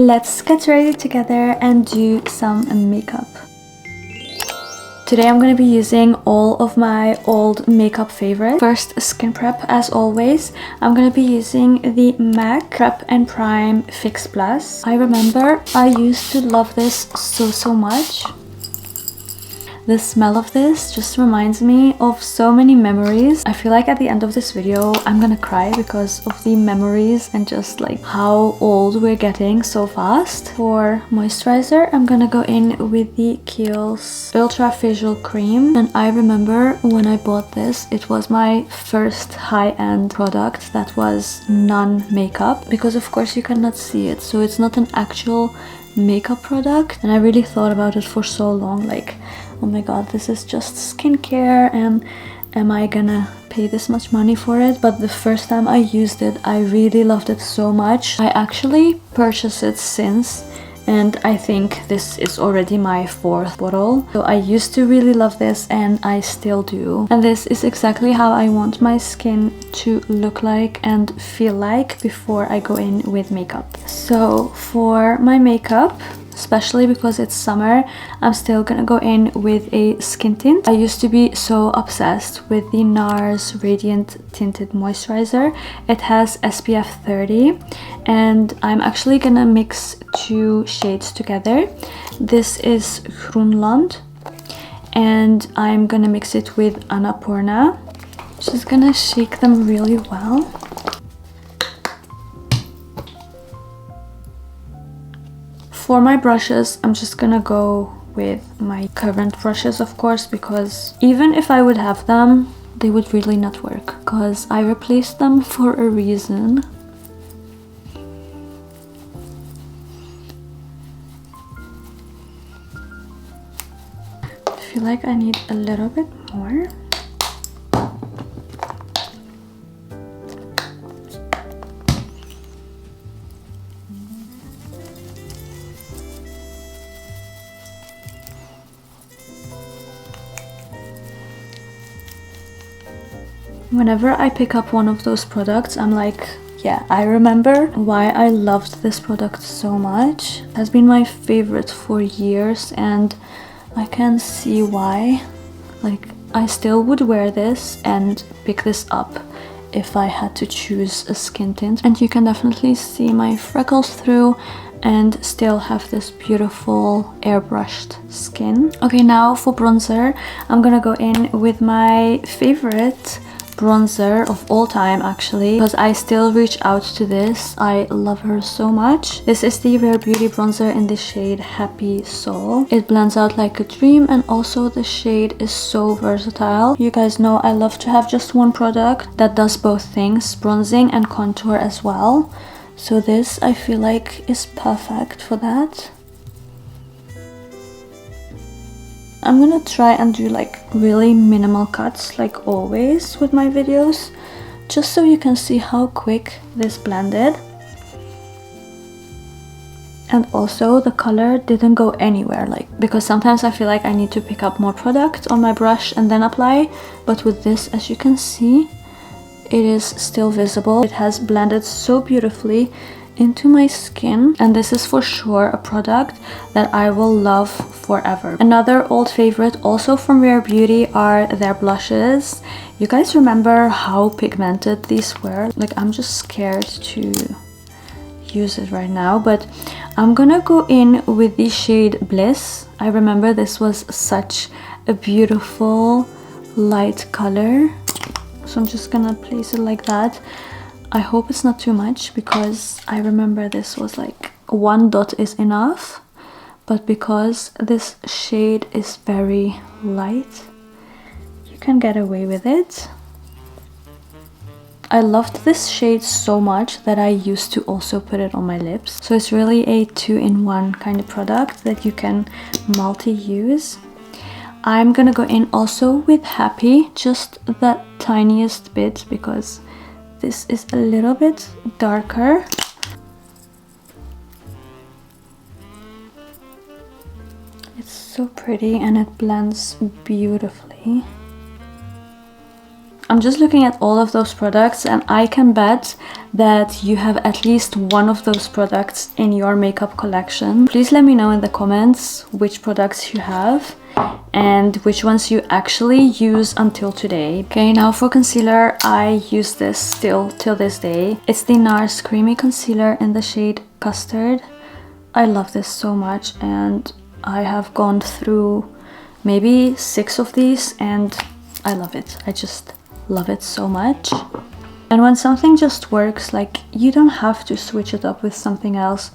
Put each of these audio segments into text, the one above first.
Let's get ready together and do some makeup. Today I'm going to be using all of my old makeup favorites. First, skin prep as always. I'm going to be using the MAC Prep and Prime Fix Plus. I remember I used to love this so much. The smell of this just reminds me of so many memories. I feel like at the end of this video I'm gonna cry because of the memories and just like how old we're getting so fast. For moisturizer, I'm gonna go in with the KIEHLS Ultra Facial Cream. And I remember when I bought this, it was my first high-end product that was non-makeup, because of course you cannot see it, so it's not an actual makeup product. And I really thought about it for so long, like, oh my god, this is just skincare and am I gonna pay this much money for it? But the first time I used it, I really loved it so much. I actually purchased it since, and I think this is already my 4th bottle. So I used to really love this and I still do. And this is exactly how I want my skin to look like and feel like before I go in with makeup. So for my makeup, especially because it's summer, I'm still gonna go in with a skin tint. I used to be so obsessed with the NARS Radiant Tinted Moisturizer. It has SPF 30 and I'm actually gonna mix 2 shades together. This is Groenland and I'm gonna mix it with Annapurna. Just gonna shake them really well. For my brushes, I'm just gonna go with my current brushes, of course, because even if I would have them, they would really not work, because I replaced them for a reason. I feel like I need a little bit more. Whenever I pick up one of those products, I'm like, yeah, I remember why I loved this product so much. It has been my favorite for years and I can see why. Like, I still would wear this and pick this up if I had to choose a skin tint. And you can definitely see my freckles through and still have this beautiful airbrushed skin. Okay, now for bronzer, I'm gonna go in with my favorite bronzer of all time, actually, because I still reach out to this. I love her so much. This is the Rare Beauty bronzer in the shade Happy Soul. It blends out like a dream and also the shade is so versatile. You guys know I love to have just one product that does both things, bronzing and contour as well. So this, I feel like, is perfect for that. I'm gonna try and do like really minimal cuts, like always with my videos, just so you can see how quick this blended. And also the color didn't go anywhere, like, because sometimes I feel like I need to pick up more product on my brush and then apply, but with this, as you can see, it is still visible. It has blended so beautifully into my skin, and this is for sure a product that I will love forever. Another old favorite also from Rare Beauty are their blushes. You guys remember how pigmented these were? Like, I'm just scared to use it right now, but I'm gonna go in with the shade Bliss. I remember this was such a beautiful light color, so I'm just gonna place it like that. I hope it's not too much, because I remember this was like 1 dot is enough, but because this shade is very light, you can get away with it. I loved this shade so much that I used to also put it on my lips. So it's really a 2-in-1 kind of product that you can multi-use. I'm gonna go in also with Happy, just that tiniest bit, because this is a little bit darker. It's so pretty and it blends beautifully. I'm just looking at all of those products and I can bet that you have at least one of those products in your makeup collection. Please let me know in the comments which products you have and which ones you actually use until today. Okay, now for concealer, I use this still till this day. It's the NARS Creamy Concealer in the shade Custard. I love this so much and I have gone through maybe 6 of these and I love it. I just love it so much. And when something just works, like, you don't have to switch it up with something else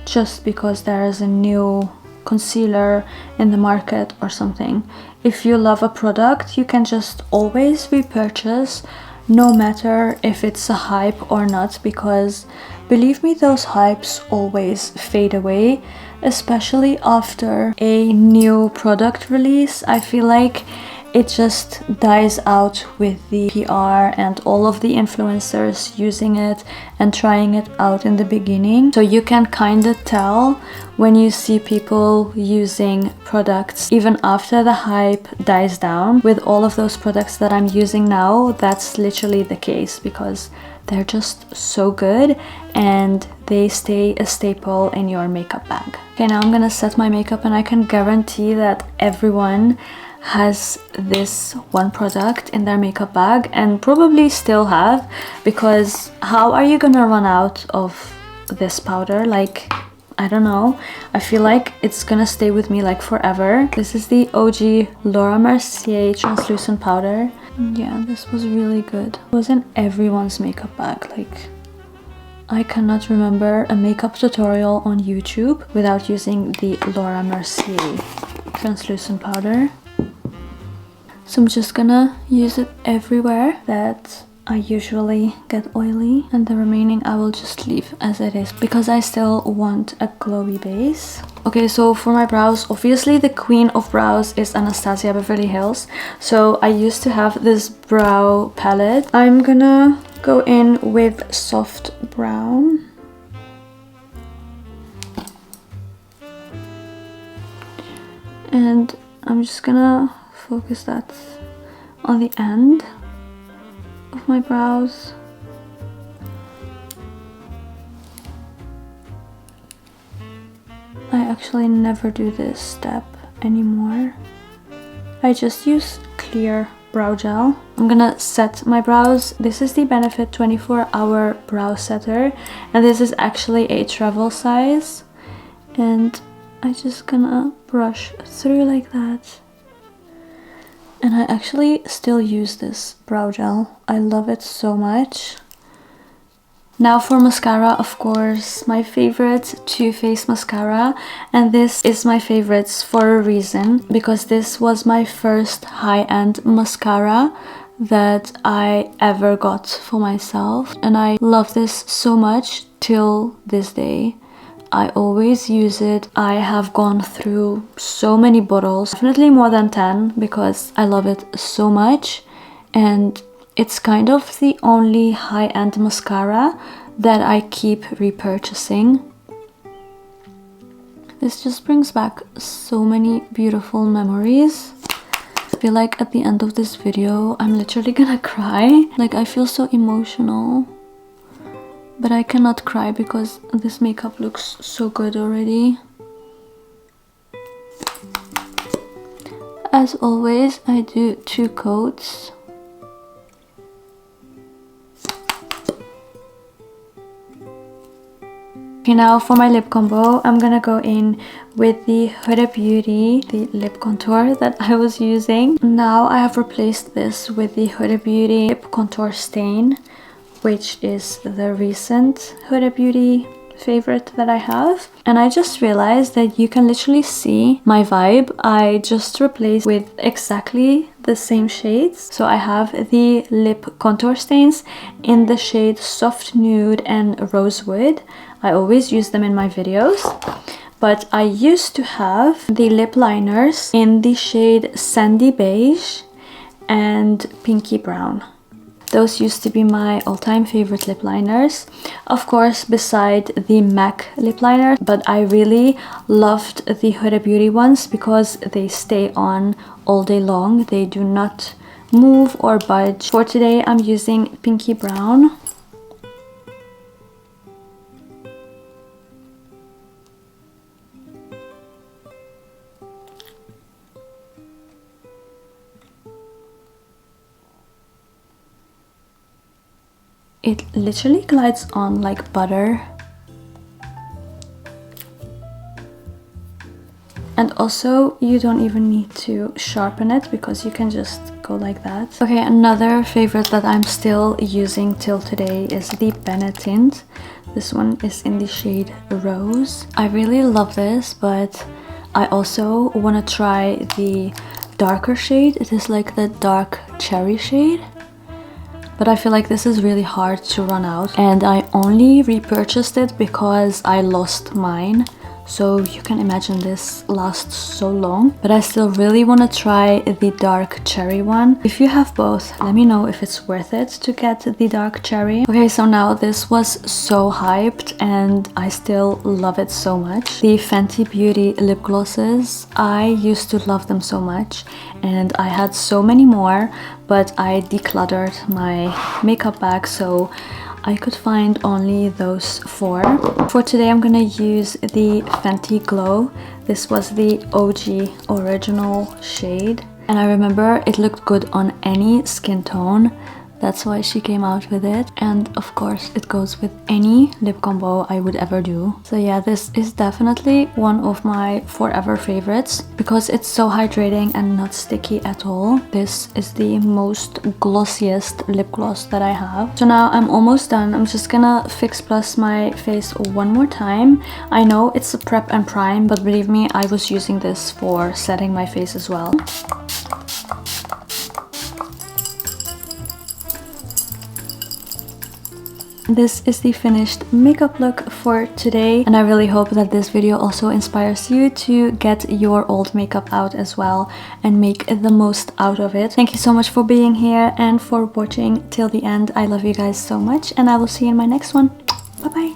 just because there is a new concealer in the market or something. If you love a product, you can just always repurchase, no matter if it's a hype or not, because believe me, those hypes always fade away, especially after a new product release. I feel like it just dies out with the PR and all of the influencers using it and trying it out in the beginning. So you can kind of tell when you see people using products even after the hype dies down. With all of those products that I'm using now, that's literally the case because they're just so good and they stay a staple in your makeup bag. Okay, now I'm gonna set my makeup and I can guarantee that everyone has this one product in their makeup bag and probably still have, because how are you gonna run out of this powder? Like, I don't know, I feel like it's gonna stay with me like forever. This is the OG Laura Mercier translucent powder. Yeah, this was really good. It was in everyone's makeup bag. Like, I cannot remember a makeup tutorial on YouTube without using the Laura Mercier translucent powder. So I'm just gonna use it everywhere that I usually get oily, and the remaining I will just leave as it is because I still want a glowy base. Okay, so for my brows, obviously the queen of brows is Anastasia Beverly Hills. So I used to have this brow palette. I'm gonna go in with soft brown. And I'm just gonna focus that on the end of my brows. I actually never do this step anymore. I just use clear brow gel. I'm gonna set my brows. This is the Benefit 24-hour brow setter and this is actually a travel size, and I'm just gonna brush through like that. And I actually still use this brow gel. I love it so much. Now for mascara, of course, my favorite Too Faced mascara. And this is my favorites for a reason, because this was my first high-end mascara that I ever got for myself. And I love this so much till this day. I always use it. I have gone through so many bottles, definitely more than 10, because I love it so much. And it's kind of the only high-end mascara that I keep repurchasing. This just brings back so many beautiful memories. I feel like at the end of this video, I'm literally gonna cry. Like, I feel so emotional. But I cannot cry because this makeup looks so good already. As always, I do 2 coats. Okay, now for my lip combo, I'm gonna go in with the Huda Beauty, the lip contour that I was using. Now I have replaced this with the Huda Beauty Lip Contour Stain, which is the recent Huda Beauty favorite that I have. And I just realized that you can literally see my vibe. I just replaced with exactly the same shades. So I have the lip contour stains in the shade Soft Nude and Rosewood. I always use them in my videos. But I used to have the lip liners in the shade Sandy Beige and Pinky Brown. Those used to be my all-time favorite lip liners. Of course, beside the MAC lip liner, but I really loved the Huda Beauty ones because they stay on all day long. They do not move or budge. For today I'm using pinky brown. It literally glides on like butter. And also, you don't even need to sharpen it because you can just go like that. Okay, another favorite that I'm still using till today is the benetint. This one is in the shade Rose. I really love this, but I also want to try the darker shade. It is like the dark cherry shade. But I feel like this is really hard to run out. And I only repurchased it because I lost mine. So you can imagine this lasts so long. But I still really want to try the dark cherry one. If you have both, let me know if it's worth it to get the dark cherry. Okay, so now this was so hyped and I still love it so much. The Fenty Beauty lip glosses. I used to love them so much and I had so many more, but I decluttered my makeup bag, so I could find only those 4. For today I'm gonna use the Fenty Glow. This was the OG original shade. And I remember it looked good on any skin tone. That's why she came out with it. And of course it goes with any lip combo I would ever do. So yeah, this is definitely one of my forever favorites because it's so hydrating and not sticky at all. This is the most glossiest lip gloss that I have. So now I'm almost done. I'm just gonna fix plus my face one more time. I know it's a prep and prime, but believe me, I was using this for setting my face as well. This is the finished makeup look for today, and I really hope that this video also inspires you to get your old makeup out as well and make the most out of it. Thank you so much for being here and for watching till the end. I love you guys so much, and I will see you in my next one. Bye bye.